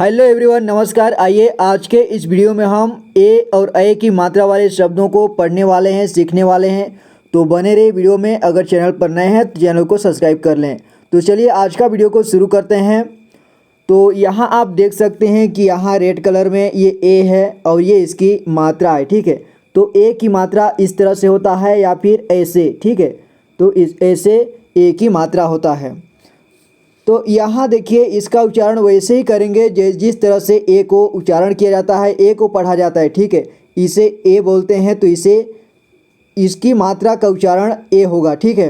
Hello everyone, नमस्कार। आइए आज के इस वीडियो में हम ए और ए की मात्रा वाले शब्दों को पढ़ने वाले हैं, सीखने वाले हैं। तो बने रहिए वीडियो में। अगर चैनल पर नए हैं तो चैनल को सब्सक्राइब कर लें। तो चलिए आज का वीडियो को शुरू करते हैं। तो यहाँ आप देख सकते हैं कि यहाँ रेड कलर में ये ए है और ये इसकी मात्रा है, ठीक है। तो ए की मात्रा इस तरह से होता है या फिर ऐसे, ठीक है। तो इस ऐसे ए की मात्रा होता है। तो यहाँ देखिए इसका उच्चारण वैसे ही करेंगे जिस तरह से ए को उच्चारण किया जाता है, ए को पढ़ा जाता है, ठीक है। इसे ए बोलते हैं तो इसे इसकी मात्रा का उच्चारण ए होगा, ठीक है।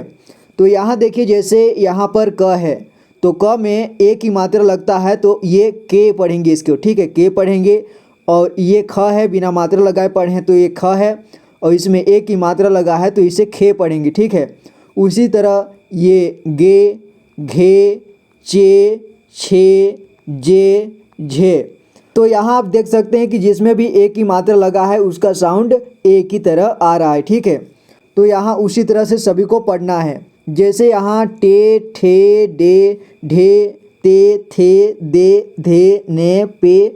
तो यहाँ देखिए जैसे यहाँ पर क है तो क में ए की मात्रा लगता है तो ये के पढ़ेंगे इसको, ठीक है, के पढ़ेंगे। और ये ख है, बिना मात्रा लगाए पढ़ें तो ये ख है, और इसमें ए की मात्रा लगा है तो इसे खे पढ़ेंगे, ठीक है। उसी तरह ये गे, घे, चे, छे, जे, झे। तो यहाँ आप देख सकते हैं कि जिसमें भी ए की मात्रा लगा है उसका साउंड ए की तरह आ रहा है, ठीक है। तो यहाँ उसी तरह से सभी को पढ़ना है। जैसे यहाँ टे, ठे, डे, ढे, ते, थे, दे, धे, ने, पे,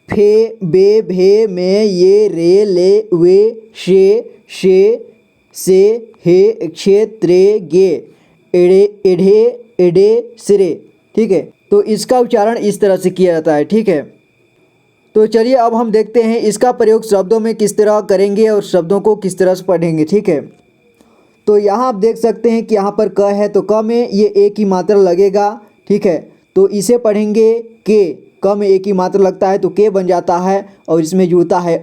फे, बे, भे, में, ये, रे, ले, वे, शे, शे, से, हे, क्षे, त्रे, गे, एड़े, एढ़े, एडे, सिरे, ठीक है। तो इसका उच्चारण इस तरह से किया जाता है, ठीक है। तो चलिए अब हम देखते हैं इसका प्रयोग शब्दों में किस तरह करेंगे और शब्दों को किस तरह से पढ़ेंगे, ठीक है। तो यहाँ आप देख सकते हैं कि यहाँ पर क है तो क में ये ए की मात्रा लगेगा, ठीक है। तो इसे पढ़ेंगे के। क में ए की मात्रा लगता है तो के बन जाता है और इसमें जुड़ता है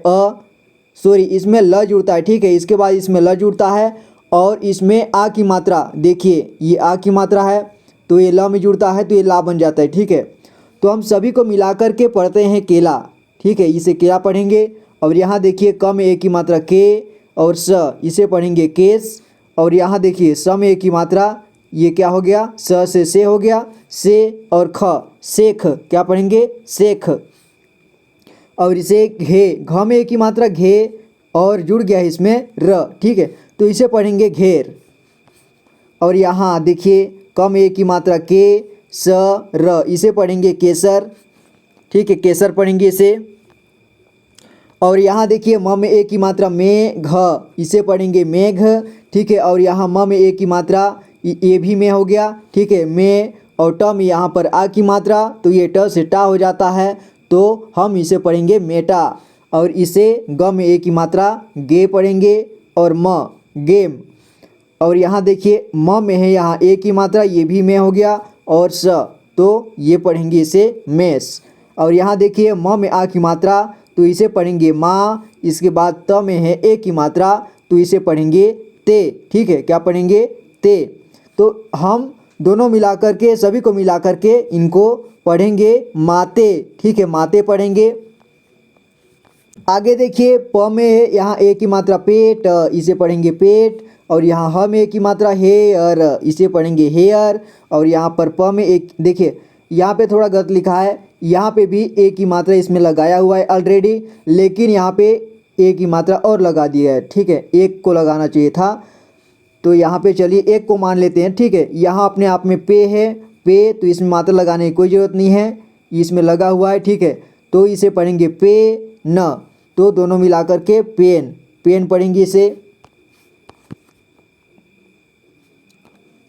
इसमें ल जुड़ता है, ठीक है। इसके बाद इसमें ल जुड़ता है और इसमें आ की मात्रा, देखिए ये आ की मात्रा है तो ये ल में जुड़ता है तो ये ला बन जाता है, ठीक है। तो हम सभी को मिलाकर के पढ़ते हैं केला, ठीक है। इसे केला पढ़ेंगे। और यहाँ देखिए क में ए की मात्रा के और स, इसे पढ़ेंगे केस। और यहाँ देखिए स में ए की मात्रा, ये क्या हो गया, स से हो गया, से और ख, सेख, क्या पढ़ेंगे, सेख। और इसे घे, घ में ए की मात्रा घे और जुड़ गया है इसमें र, ठीक है। तो इसे पढ़ेंगे घेर। और यहाँ देखिए कम ए की मात्रा के, स, र, इसे पढ़ेंगे केसर, ठीक है, केसर पढ़ेंगे इसे। और यहाँ देखिए म में ए की मात्रा में, घ, इसे पढ़ेंगे मेघ, ठीक है। और यहाँ म में ए की मात्रा, ये भी में हो गया, ठीक है, में। और ट में यहाँ पर आ की मात्रा तो ये ट से टा हो जाता है तो हम इसे पढ़ेंगे मेटा। और इसे ग में ए की मात्रा गे पढ़ेंगे और म, गेम। और यहाँ देखिए म में है यहाँ ए की मात्रा, ये भी में हो गया, और स तो ये पढ़ेंगे इसे मेस। और यहाँ देखिए म में आ की मात्रा तो इसे पढ़ेंगे माँ। इसके बाद त में है ए की मात्रा तो इसे पढ़ेंगे ते, ठीक है, क्या पढ़ेंगे, ते। तो हम दोनों मिलाकर के, सभी को मिलाकर के इनको पढ़ेंगे माते, ठीक है, माते पढ़ेंगे। आगे देखिए प में है यहाँ ए की मात्रा पेट, इसे पढ़ेंगे पेट। और यहाँ ह में ए की मात्रा हेयर, इसे पढ़ेंगे हेयर। और यहाँ पर प में एक, देखिए यहाँ पे थोड़ा गलत लिखा है, यहाँ पे भी ए की मात्रा इसमें लगाया हुआ है ऑलरेडी, लेकिन यहाँ पे ए की मात्रा और लगा दिया है, ठीक है, एक को लगाना चाहिए था। तो यहाँ पे चलिए एक को मान लेते हैं, ठीक है। यहाँ अपने आप में पे है, पे, तो इसमें मात्रा लगाने की कोई ज़रूरत नहीं है, इसमें लगा हुआ है, ठीक है। तो इसे पढ़ेंगे पे न, तो दोनों मिलाकर के पेन, पेन पढ़ेंगे इसे।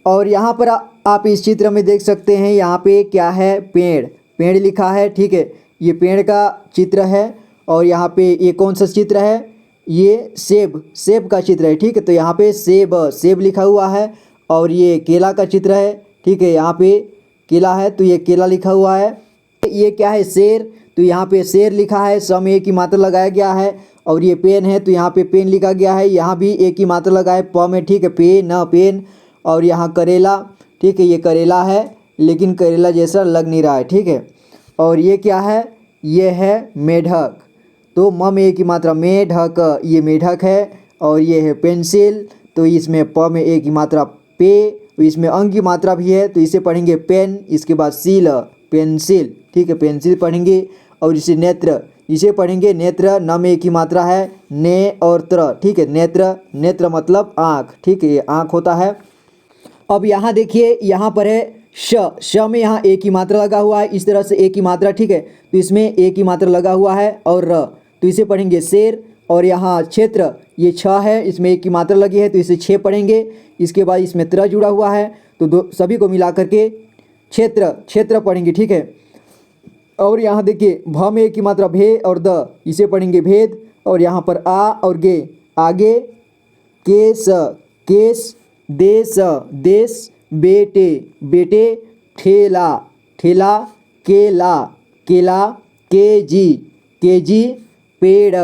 और यहाँ पर आप इस चित्र में देख सकते हैं यहाँ पे क्या है, पेड़, पेड़ लिखा है, ठीक है, ये पेड़ का चित्र है। और यहाँ पे ये कौन सा चित्र है, ये सेब, सेब का चित्र है, ठीक है। तो यहाँ पे सेब, सेब लिखा हुआ है। और ये केला का चित्र है, ठीक है, यहाँ पे केला है तो ये केला लिखा हुआ है। ये क्या है, शेर, तो यहाँ पे शेर लिखा है, सम ए की मात्रा लगाया गया है। और ये पेन है तो यहाँ पे पेन लिखा गया है, यहाँ भी ए की मात्रा लगाए प में, ठीक है, पे न, पेन। और यहाँ करेला, ठीक है, ये करेला है लेकिन करेला जैसा लग नहीं रहा है, ठीक है। और ये क्या है, ये है मेढक, तो म में ए की मात्रा मेढक, ये मेढक है। और ये है पेंसिल, तो इसमें प में ए की मात्रा पे, इसमें अंग की मात्रा भी है तो इसे पढ़ेंगे पेन। इसके बाद सील, पेंसिल, ठीक है, पेंसिल पढ़ेंगे। और इसे नेत्र, इसे पढ़ेंगे नेत्र, न में ए की मात्रा है, ने और त्र, ठीक है, नेत्र, नेत्र मतलब आँख, ठीक है, ये आँख होता है। अब यहाँ देखिए यहाँ पर है श में यहाँ ए की मात्रा लगा हुआ है, इस तरह से ए की मात्रा, ठीक है। तो इसमें ए की मात्रा लगा हुआ है। और र, तो इसे पढ़ेंगे शेर। और यहाँ क्षेत्र, ये छ है, इसमें ए की मात्रा लगी है तो इसे छे पढ़ेंगे। इसके बाद इसमें त्र जुड़ा हुआ है तो दो सभी को मिला करके क्षेत्र, क्षेत्र पढ़ेंगे, ठीक है। और यहाँ देखिए भ में ए की मात्रा भे और द, इसे पढ़ेंगे भेद। और यहाँ पर आ और गे, आगे, केस, केस, देश, देश, बेटे, बेटे, ठेला, ठेला, केला, केला, केजी, केजी, पेड़,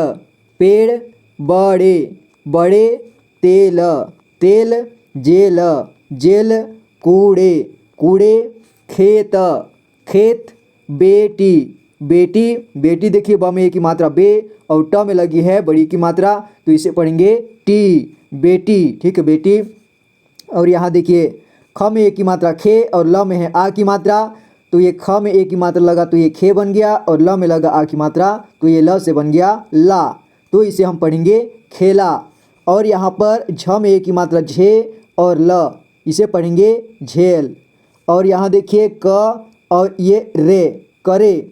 पेड़, बड़े, बड़े, तेल, तेल, जेल, जेल, कूड़े, कूड़े, खेत, खेत, बेटी, बेटी, बेटी देखिए ब में ए की मात्रा बे और ट में लगी है बड़ी की मात्रा तो इसे पढ़ेंगे टी, बेटी, ठीक है, बेटी। और यहाँ देखिए ख में ए की मात्रा खे और ल में है आ की मात्रा तो ये ख में ए की मात्रा लगा तो ये खे बन गया और ल में लगा आ की मात्रा तो ये ल से बन गया ला, तो इसे हम पढ़ेंगे खेला। और यहाँ पर झ में ए की मात्रा झे और ल, इसे पढ़ेंगे झेल। और यहाँ देखिए क और ये रे, करे,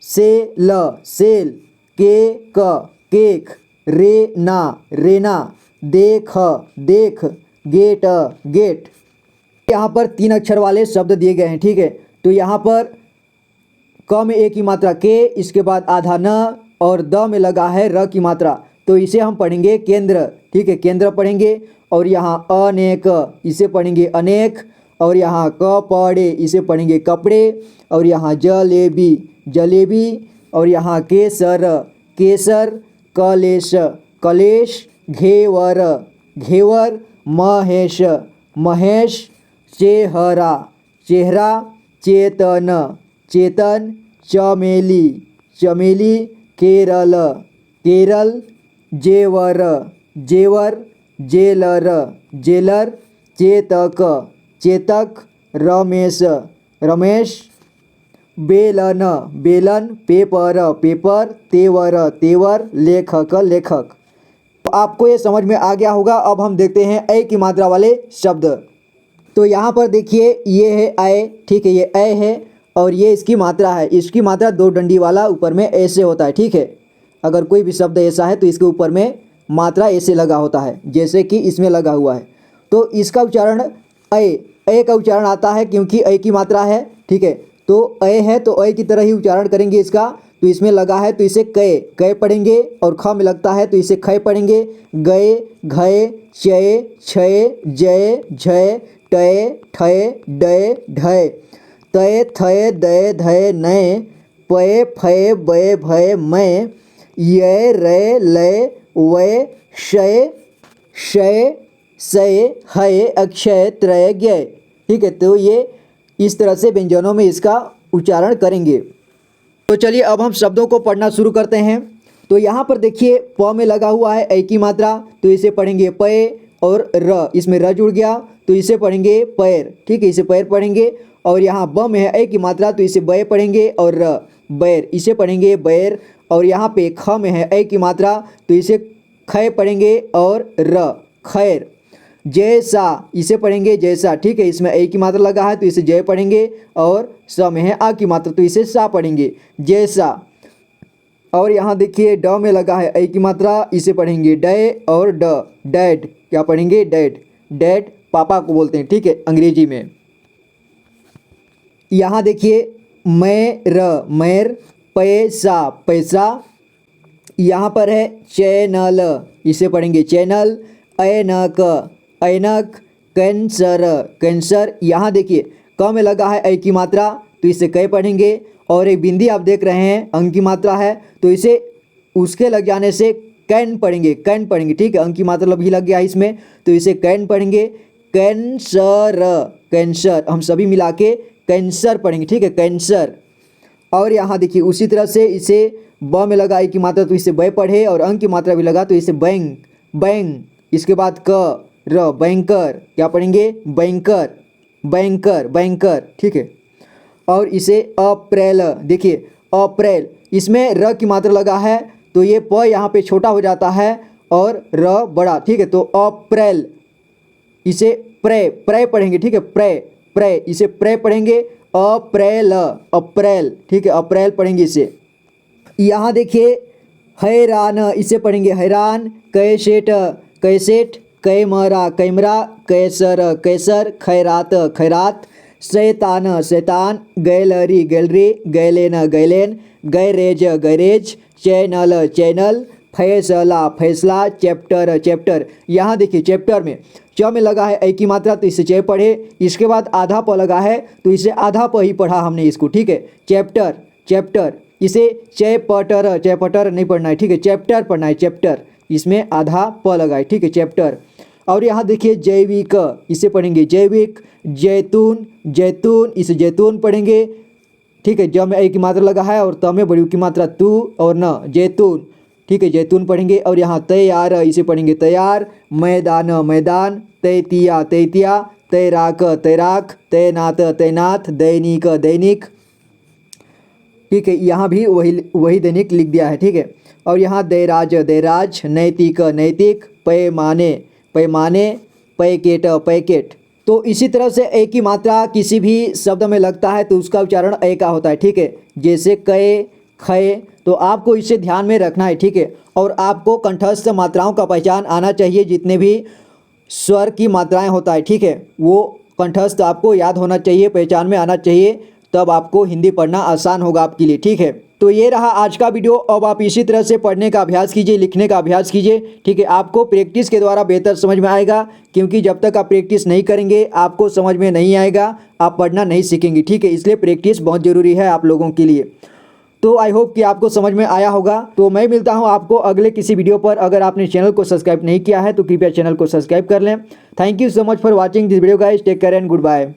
से ल, सेल, के क, केक, रे ना, रेना, देख, देख, गेट, गेट। यहाँ पर 3 अक्षर वाले शब्द दिए गए हैं, ठीक है। तो यहाँ पर क में ए की मात्रा के, इसके बाद आधा न और द में लगा है र की मात्रा तो इसे हम पढ़ेंगे केंद्र, ठीक है, केंद्र पढ़ेंगे। और यहाँ अनेक, इसे पढ़ेंगे अनेक। और यहाँ कपड़े, इसे पढ़ेंगे कपड़े। और यहाँ जलेबी, जलेबी। और यहाँ केसर, केसर, कलेश, कलेश, घेवर, घेवर, महेश, महेश, चेहरा, चेहरा, चेतन, चेतन, चमेली, चमेली, केरल, केरल, जेवर, जेवर, जेलर, जेलर, चेतक, चेतक, रमेश, रमेश, बेलन, बेलन, पेपर, पेपर, तेवर, तेवर, लेखक, लेखक। तो आपको ये समझ में आ गया होगा। अब हम देखते हैं ऐ की मात्रा वाले शब्द। तो यहाँ पर देखिए ये है ऐ, ठीक है, ये ऐ है और ये इसकी मात्रा है। इसकी मात्रा 2 डंडी वाला ऊपर में ऐसे होता है, ठीक है। अगर कोई भी शब्द ऐसा है तो इसके ऊपर में मात्रा ऐसे लगा होता है जैसे कि इसमें लगा हुआ है। तो इसका उच्चारण ऐ का उच्चारण आता है क्योंकि ऐ की मात्रा है, ठीक है। तो ऐ है तो ऐ की तरह ही उच्चारण करेंगे इसका। तो इसमें लगा है तो इसे कै, कै पढ़ेंगे। और ख में लगता है तो इसे खै पढ़ेंगे। गए, घय, चय, छय, जय, झय, टय, ठय, डय, ढय, तय, थय, दय, धय, नय, पय, फय, बय, भय, मय, य, रै, लय, वय, शय, शय, सय, हय, अक्षय, त्रय, ज्ञय, ठीक है। तो ये इस तरह से व्यंजनों में इसका उच्चारण करेंगे। तो चलिए अब हम शब्दों को पढ़ना शुरू करते हैं। तो यहाँ पर देखिए प में लगा हुआ है ऐ की मात्रा तो इसे पढ़ेंगे पय। और र, इसमें र जुड़ गया तो इसे पढ़ेंगे पैर, ठीक है, इसे पैर पढ़ेंगे। और यहाँ ब में है ऐ की मात्रा तो इसे बै पढ़ेंगे। और र, बैर, इसे पढ़ेंगे बैर। और यहाँ पे ख में है ऐ की मात्रा तो इसे खै पढ़ेंगे। और र, खैर। जैसा, इसे पढ़ेंगे जैसा, ठीक है, इसमें ऐ की मात्रा लगा है तो इसे जय पढ़ेंगे। और स में है आ की मात्रा तो इसे सा पढ़ेंगे, जैसा। और यहाँ देखिए ड में लगा है ऐ की मात्रा, इसे पढ़ेंगे डय। और ड, डैड, क्या पढ़ेंगे डैड, डैड पापा को बोलते हैं, ठीक है, अंग्रेजी में। यहाँ देखिए मैर, मैर, पैसा, पैसा। यहाँ पर है चैनल, इसे पढ़ेंगे चैनल। ऐनक, ऐनक, कैंसर, कैंसर। यहाँ देखिए क में लगा है ऐ की मात्रा तो इसे कै पढ़ेंगे। और एक बिंदी आप देख रहे हैं अंक की मात्रा है तो इसे उसके लग जाने से कैन पढ़ेंगे, कैन पढ़ेंगे, ठीक है, अंक की मात्रा भी लग गया है इसमें तो इसे कैन पढ़ेंगे। कैंसर, कैंसर, हम सभी मिला के कैंसर पढ़ेंगे, ठीक है, कैंसर। और यहाँ देखिए उसी तरह से इसे ब में लगा ऐ की मात्रा तो इसे बै पढ़े। और अंक की मात्रा भी लगा तो इसे बैंक, बैंक। इसके बाद क, र, बैंकर, क्या पढ़ेंगे बैंकर, बैंकर, बैंकर, ठीक है। और इसे अप्रैल, देखिए अप्रैल, इसमें र की मात्रा लगा है तो ये प यहाँ पे छोटा हो जाता है और र बड़ा, ठीक है। तो अप्रैल, इसे प्रे, प्रे पढ़ेंगे, ठीक है, प्रे, प्रे, इसे प्रे पढ़ेंगे, अप्रैल, अप्रैल, ठीक है, अप्रैल पढ़ेंगे इसे। यहाँ देखिए हैरान, इसे पढ़ेंगे हैरान, कैसेट, कैसेट, कैमरा, कैमरा, कैसर, कैसर, खैरात, खैरात, शैतान, शैतान, gallery, gallery, Galen, Galen, garage, garage, channel, channel, फैसला, फैसला, चैप्टर, चैप्टर। यहाँ देखिए चैप्टर में च में लगा है ए की मात्रा तो इसे च पढ़े, इसके बाद आधा प लगा है तो इसे आधा प ही पढ़ा हमने इसको, ठीक है। चैप्टर, चैप्टर, इसे चैपटर, चैपटर नहीं पढ़ना है, ठीक है, चैप्टर पढ़ना है, चैप्टर, इसमें आधा प लगा है, ठीक है, चैप्टर। और यहाँ देखिए जैविक, इसे पढ़ेंगे जैविक, जैतून, जैतून, इसे जैतून पढ़ेंगे, ठीक है। ज में ए की मात्रा लगा है और त में बड़ी की मात्रा तू और न, जैतून, ठीक है, जैतून पढ़ेंगे। और यहाँ तैयार, इसे पढ़ेंगे तैयार, मैदान, मैदान, तैतिया, तैतिया, तैराक, तैराक, तैनात, तैनात, दैनिक, दैनिक, ठीक है, यहाँ भी वही दैनिक लिख दिया है, ठीक है। और यहाँ दैराज, दैराज, नैतिक, नैतिक, पैमाने, पैमाने, पैकेट, पैकेट। तो इसी तरह से ए की मात्रा किसी भी शब्द में लगता है तो उसका उच्चारण ए का होता है, ठीक है। जैसे कै, खै, तो आपको इसे ध्यान में रखना है, ठीक है। और आपको कंठस्थ मात्राओं का पहचान आना चाहिए, जितने भी स्वर की मात्राएं होता है, ठीक है, वो कंठस्थ आपको याद होना चाहिए, पहचान में आना चाहिए, तब आपको हिंदी पढ़ना आसान होगा आपके लिए, ठीक है। तो ये रहा आज का वीडियो। अब आप इसी तरह से पढ़ने का अभ्यास कीजिए, लिखने का अभ्यास कीजिए, ठीक है। आपको प्रैक्टिस के द्वारा बेहतर समझ में आएगा, क्योंकि जब तक आप प्रैक्टिस नहीं करेंगे आपको समझ में नहीं आएगा, आप पढ़ना नहीं सीखेंगे, ठीक है। इसलिए प्रैक्टिस बहुत ज़रूरी है आप लोगों के लिए। तो आई होप कि आपको समझ में आया होगा। तो मैं मिलता हूं आपको अगले किसी वीडियो पर। अगर आपने चैनल को सब्सक्राइब नहीं किया है तो कृपया चैनल को सब्सक्राइब कर लें। Thank you so much for watching this video guys, take care and good bye.